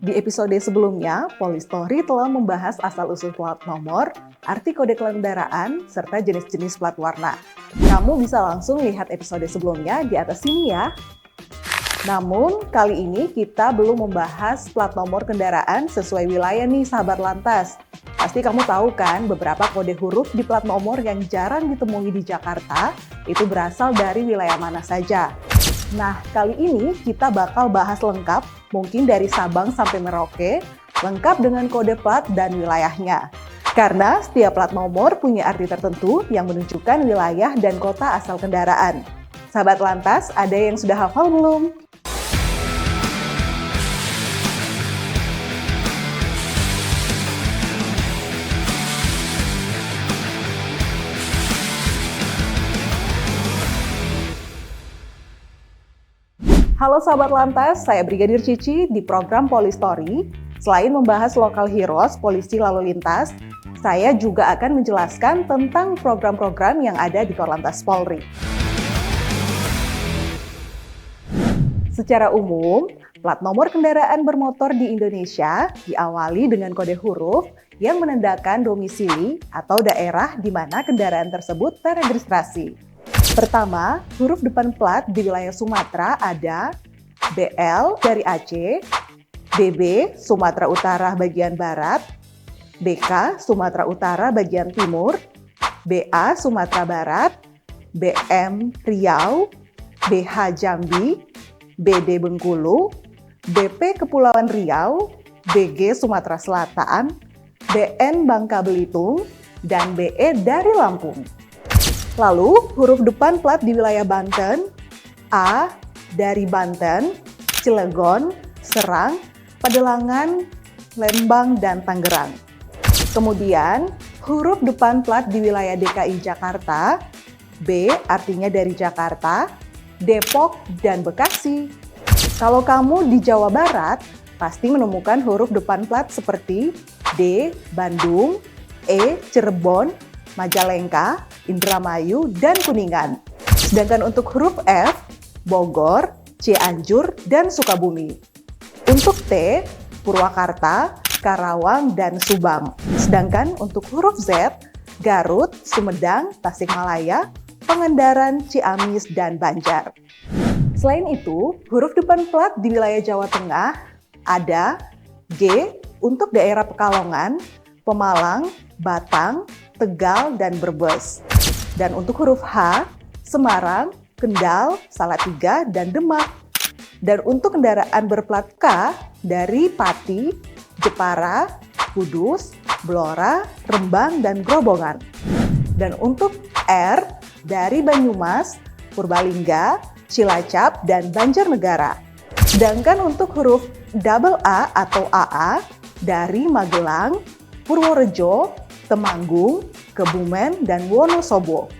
Di episode sebelumnya, Polistory telah membahas asal-usul plat nomor, arti kode kendaraan, serta jenis-jenis plat warna. Kamu bisa langsung lihat episode sebelumnya di atas sini ya. Namun, kali ini kita belum membahas plat nomor kendaraan sesuai wilayah nih, sahabat lantas. Pasti kamu tahu kan, beberapa kode huruf di plat nomor yang jarang ditemui di Jakarta, itu berasal dari wilayah mana saja. Nah, kali ini kita bakal bahas lengkap, mungkin dari Sabang sampai Merauke, lengkap dengan kode plat dan wilayahnya. Karena setiap plat nomor punya arti tertentu yang menunjukkan wilayah dan kota asal kendaraan. Sahabat lantas, ada yang sudah hafal belum? Halo sahabat lantas, saya Brigadir Cici di program Polistory. Selain membahas lokal heroes, polisi lalu lintas, saya juga akan menjelaskan tentang program-program yang ada di Korlantas Polri. Secara umum, plat nomor kendaraan bermotor di Indonesia diawali dengan kode huruf yang menandakan domisili atau daerah di mana kendaraan tersebut teregistrasi. Pertama, huruf depan plat di wilayah Sumatera ada BL dari Aceh, BB Sumatera Utara bagian Barat, BK Sumatera Utara bagian Timur, BA Sumatera Barat, BM Riau, BH Jambi, BD Bengkulu, BP Kepulauan Riau, BG Sumatera Selatan, BN Bangka Belitung, dan BE dari Lampung. Lalu, huruf depan plat di wilayah Banten, A dari Banten, Cilegon, Serang, Padelangan, Lembang, dan Tangerang. Kemudian, huruf depan plat di wilayah DKI Jakarta, B artinya dari Jakarta, Depok, dan Bekasi. Kalau kamu di Jawa Barat, pasti menemukan huruf depan plat seperti D, Bandung, E, Cirebon, Majalengka, Indramayu, dan Kuningan. Sedangkan untuk huruf F, Bogor, Cianjur, dan Sukabumi. Untuk T, Purwakarta, Karawang, dan Subang. Sedangkan untuk huruf Z, Garut, Sumedang, Tasikmalaya, Pangandaran, Ciamis, dan Banjar. Selain itu, huruf depan plat di wilayah Jawa Tengah ada G untuk daerah Pekalongan, Pemalang, Batang, Tegal, dan Brebes. Dan untuk huruf H, Semarang, Kendal, Salatiga, dan Demak. Dan untuk kendaraan berplat K dari Pati, Jepara, Kudus, Blora, Rembang, dan Grobogan. Dan untuk R dari Banyumas, Purbalingga, Cilacap, dan Banjarnegara. Sedangkan untuk huruf double A atau AA dari Magelang, Purworejo, Temanggung, Kebumen, dan Wonosobo.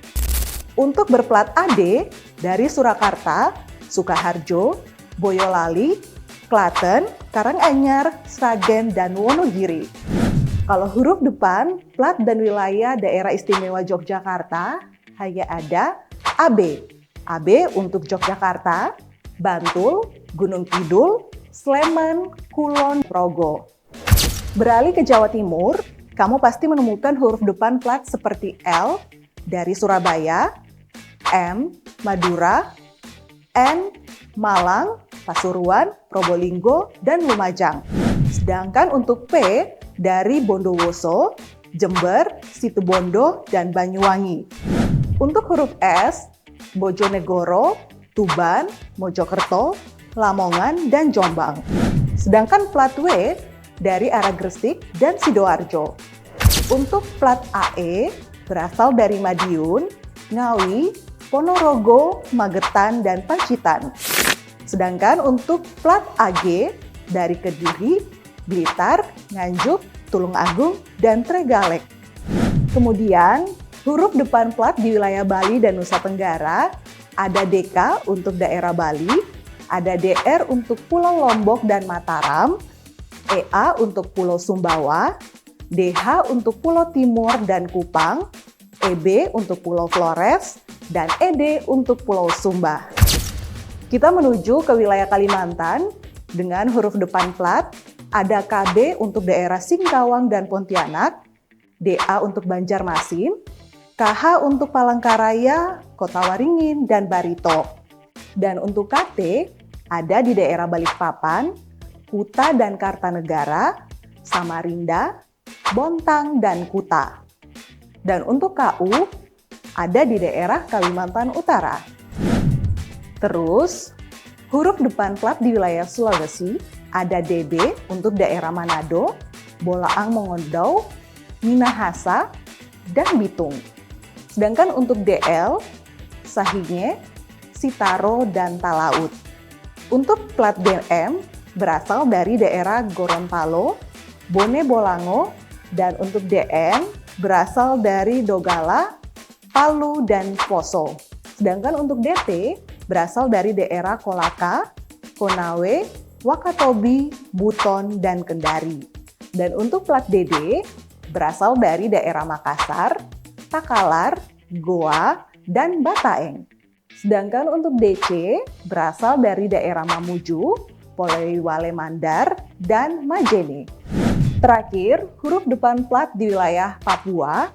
Untuk berplat AD dari Surakarta, Sukaharjo, Boyolali, Klaten, Karanganyar, Sragen, dan Wonogiri. Kalau huruf depan, plat dan wilayah daerah istimewa Yogyakarta hanya ada AB. AB untuk Yogyakarta, Bantul, Gunung Kidul, Sleman, Kulon, Progo. Beralih ke Jawa Timur, kamu pasti menemukan huruf depan plat seperti L dari Surabaya, M, Madura, N, Malang, Pasuruan, Probolinggo, dan Lumajang. Sedangkan untuk P dari Bondowoso, Jember, Situbondo, dan Banyuwangi. Untuk huruf S, Bojonegoro, Tuban, Mojokerto, Lamongan, dan Jombang. Sedangkan plat W dari arah Gresik dan Sidoarjo. Untuk plat AE berasal dari Madiun, Ngawi, Ponorogo, Magetan, dan Pacitan. Sedangkan untuk plat AG dari Kediri, Blitar, Nganjuk, Tulung Agung, dan Trenggalek. Kemudian, huruf depan plat di wilayah Bali dan Nusa Tenggara ada DK untuk daerah Bali, ada DR untuk Pulau Lombok dan Mataram, EA untuk Pulau Sumbawa, DH untuk Pulau Timur dan Kupang, EB untuk Pulau Flores, dan ED untuk Pulau Sumba. Kita menuju ke wilayah Kalimantan, Dengan huruf depan plat, ada KB untuk daerah Singkawang dan Pontianak, DA untuk Banjarmasin, KH untuk Palangkaraya, Kota Waringin, dan Barito. Dan untuk KT, ada di daerah Balikpapan, Kuta dan Kartanegara, Samarinda, Bontang, dan Kuta. Dan untuk KU, ada di daerah Kalimantan Utara. Terus, huruf depan plat di wilayah Sulawesi ada DB untuk daerah Manado, Bolaang Mongondo, Minahasa, dan Bitung. Sedangkan untuk DL, Sahinge, Sitaro, dan Talaut. Untuk plat DM berasal dari daerah Gorontalo, Bone Bolango, dan untuk DN berasal dari Donggala, Palu, dan Poso. Sedangkan untuk DT berasal dari daerah Kolaka, Konawe, Wakatobi, Buton, dan Kendari. Dan untuk plat DD berasal dari daerah Makassar, Takalar, Goa, dan Bataeng. Sedangkan untuk DC berasal dari daerah Mamuju, Polewale Mandar, dan Majene. Terakhir, huruf depan plat di wilayah Papua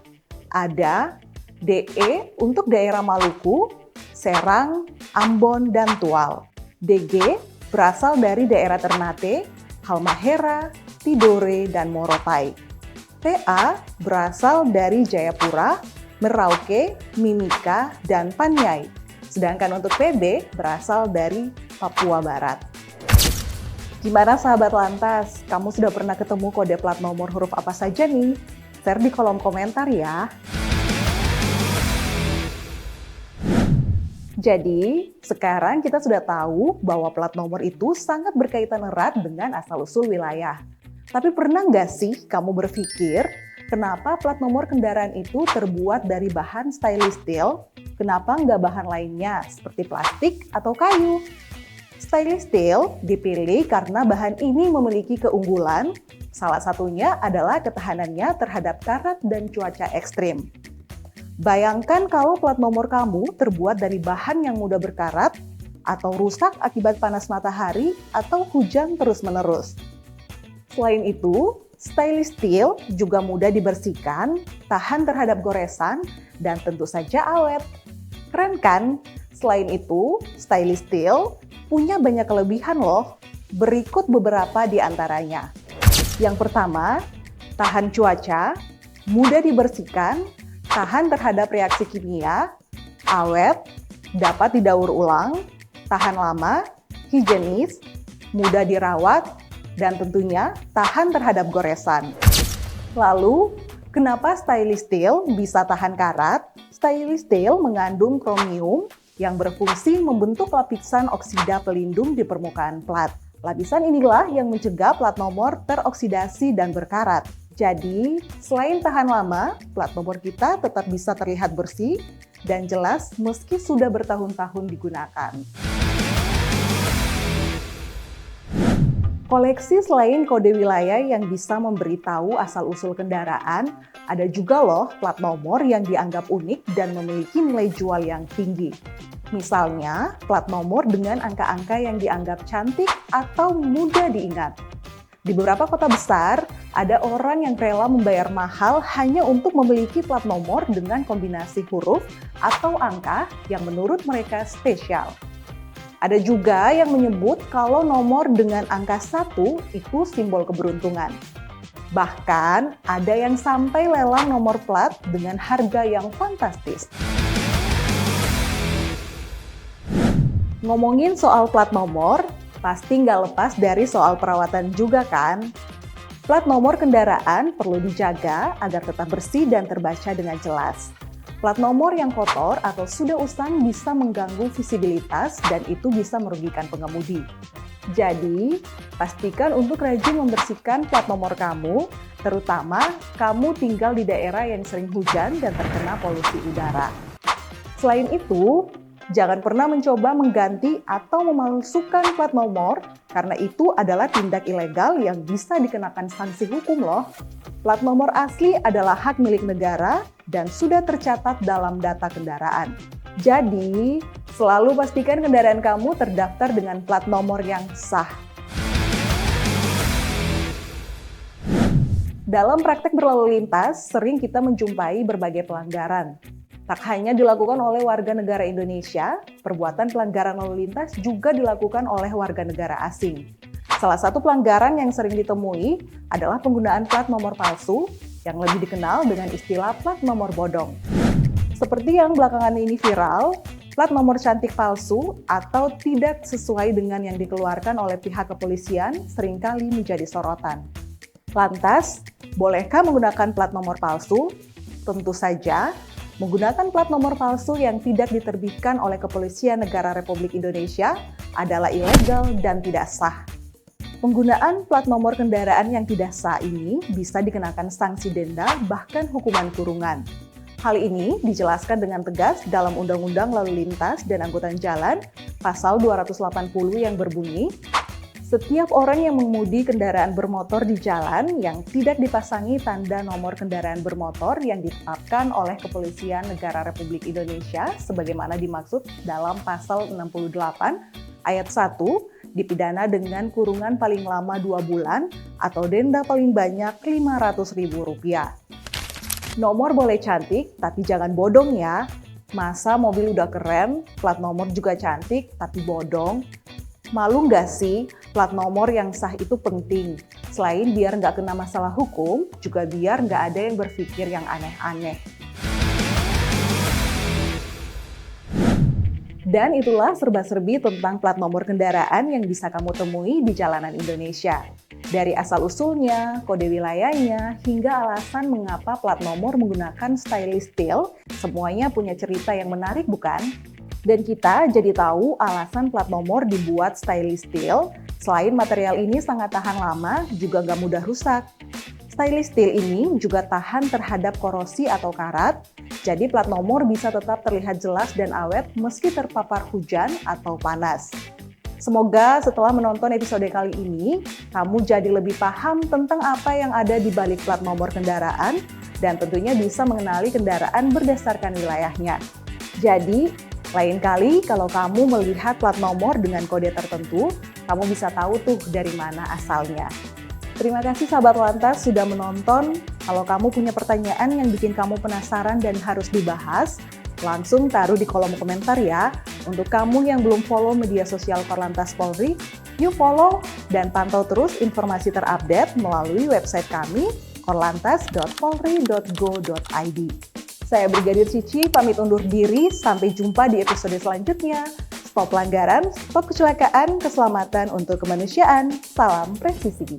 ada DE untuk daerah Maluku, Serang, Ambon, dan Tual. DG berasal dari daerah Ternate, Halmahera, Tidore, dan Morotai. TA berasal dari Jayapura, Merauke, Mimika, dan Paniai. Sedangkan untuk PB berasal dari Papua Barat. Gimana sahabat lantas? Kamu sudah pernah ketemu kode plat nomor huruf apa saja nih? Share di kolom komentar ya. Jadi, sekarang kita sudah tahu bahwa plat nomor itu sangat berkaitan erat dengan asal-usul wilayah. Tapi pernah nggak sih kamu berpikir, kenapa plat nomor kendaraan itu terbuat dari bahan stainless steel? Kenapa nggak bahan lainnya seperti plastik atau kayu? Stainless steel dipilih karena bahan ini memiliki keunggulan, salah satunya adalah ketahanannya terhadap karat dan cuaca ekstrim. Bayangkan kalau plat nomor kamu terbuat dari bahan yang mudah berkarat, atau rusak akibat panas matahari atau hujan terus-menerus. Selain itu, stainless steel juga mudah dibersihkan, tahan terhadap goresan, dan tentu saja awet. Keren kan? Selain itu, stainless steel punya banyak kelebihan loh. Berikut beberapa di antaranya. Yang pertama, tahan cuaca, mudah dibersihkan, tahan terhadap reaksi kimia, awet, dapat didaur ulang, tahan lama, higienis, mudah dirawat, dan tentunya tahan terhadap goresan. Lalu, kenapa stainless steel bisa tahan karat? Stainless steel mengandung kromium yang berfungsi membentuk lapisan oksida pelindung di permukaan plat. Lapisan inilah yang mencegah plat nomor teroksidasi dan berkarat. Jadi, selain tahan lama, plat nomor kita tetap bisa terlihat bersih dan jelas meski sudah bertahun-tahun digunakan. Koleksi selain kode wilayah yang bisa memberitahu asal-usul kendaraan, ada juga loh plat nomor yang dianggap unik dan memiliki nilai jual yang tinggi. Misalnya, plat nomor dengan angka-angka yang dianggap cantik atau mudah diingat. Di beberapa kota besar, ada orang yang rela membayar mahal hanya untuk memiliki plat nomor dengan kombinasi huruf atau angka yang menurut mereka spesial. Ada juga yang menyebut kalau nomor dengan angka 1 itu simbol keberuntungan. Bahkan ada yang sampai lelang nomor plat dengan harga yang fantastis. Ngomongin soal plat nomor, pasti nggak lepas dari soal perawatan juga kan? Plat nomor kendaraan perlu dijaga agar tetap bersih dan terbaca dengan jelas. Plat nomor yang kotor atau sudah usang bisa mengganggu visibilitas dan itu bisa merugikan pengemudi. Jadi, pastikan untuk rajin membersihkan plat nomor kamu, terutama kamu tinggal di daerah yang sering hujan dan terkena polusi udara. Selain itu, jangan pernah mencoba mengganti atau memalsukan plat nomor karena itu adalah tindak ilegal yang bisa dikenakan sanksi hukum loh. Plat nomor asli adalah hak milik negara dan sudah tercatat dalam data kendaraan. Jadi, selalu pastikan kendaraan kamu terdaftar dengan plat nomor yang sah. Dalam praktek berlalu lintas, sering kita menjumpai berbagai pelanggaran. Tak hanya dilakukan oleh warga negara Indonesia, perbuatan pelanggaran lalu lintas juga dilakukan oleh warga negara asing. Salah satu pelanggaran yang sering ditemui adalah penggunaan plat nomor palsu yang lebih dikenal dengan istilah plat nomor bodong. Seperti yang belakangan ini viral, plat nomor cantik palsu atau tidak sesuai dengan yang dikeluarkan oleh pihak kepolisian seringkali menjadi sorotan. Lantas, bolehkah menggunakan plat nomor palsu? Tentu saja, menggunakan plat nomor palsu yang tidak diterbitkan oleh Kepolisian Negara Republik Indonesia adalah ilegal dan tidak sah. Penggunaan plat nomor kendaraan yang tidak sah ini bisa dikenakan sanksi denda bahkan hukuman kurungan. Hal ini dijelaskan dengan tegas dalam Undang-Undang Lalu Lintas dan Angkutan Jalan Pasal 280 yang berbunyi, setiap orang yang mengemudi kendaraan bermotor di jalan yang tidak dipasangi tanda nomor kendaraan bermotor yang ditetapkan oleh Kepolisian Negara Republik Indonesia sebagaimana dimaksud dalam Pasal 68 Ayat 1 dipidana dengan kurungan paling lama 2 bulan atau denda paling banyak Rp500.000. Nomor boleh cantik, tapi jangan bodong ya. Masa mobil udah keren, plat nomor juga cantik, tapi bodong? Malu nggak sih? Plat nomor yang sah itu penting. Selain biar nggak kena masalah hukum, juga biar nggak ada yang berpikir yang aneh-aneh. Dan itulah serba-serbi tentang plat nomor kendaraan yang bisa kamu temui di jalanan Indonesia. Dari asal-usulnya, kode wilayahnya, hingga alasan mengapa plat nomor menggunakan stainless steel, semuanya punya cerita yang menarik bukan? Dan kita jadi tahu alasan plat nomor dibuat stainless steel, selain material ini sangat tahan lama, juga nggak mudah rusak. Stainless steel ini juga tahan terhadap korosi atau karat, jadi plat nomor bisa tetap terlihat jelas dan awet meski terpapar hujan atau panas. Semoga setelah menonton episode kali ini, kamu jadi lebih paham tentang apa yang ada di balik plat nomor kendaraan dan tentunya bisa mengenali kendaraan berdasarkan wilayahnya. Jadi, lain kali kalau kamu melihat plat nomor dengan kode tertentu, kamu bisa tahu tuh dari mana asalnya. Terima kasih sahabat Lantas sudah menonton. Kalau kamu punya pertanyaan yang bikin kamu penasaran dan harus dibahas, langsung taruh di kolom komentar ya. Untuk kamu yang belum follow media sosial Korlantas Polri, yuk follow dan pantau terus informasi terupdate melalui website kami korlantas.polri.go.id. Saya Brigadir Cici, pamit undur diri. Sampai jumpa di episode selanjutnya. Stop pelanggaran, stop kecelakaan, keselamatan untuk kemanusiaan. Salam presisi.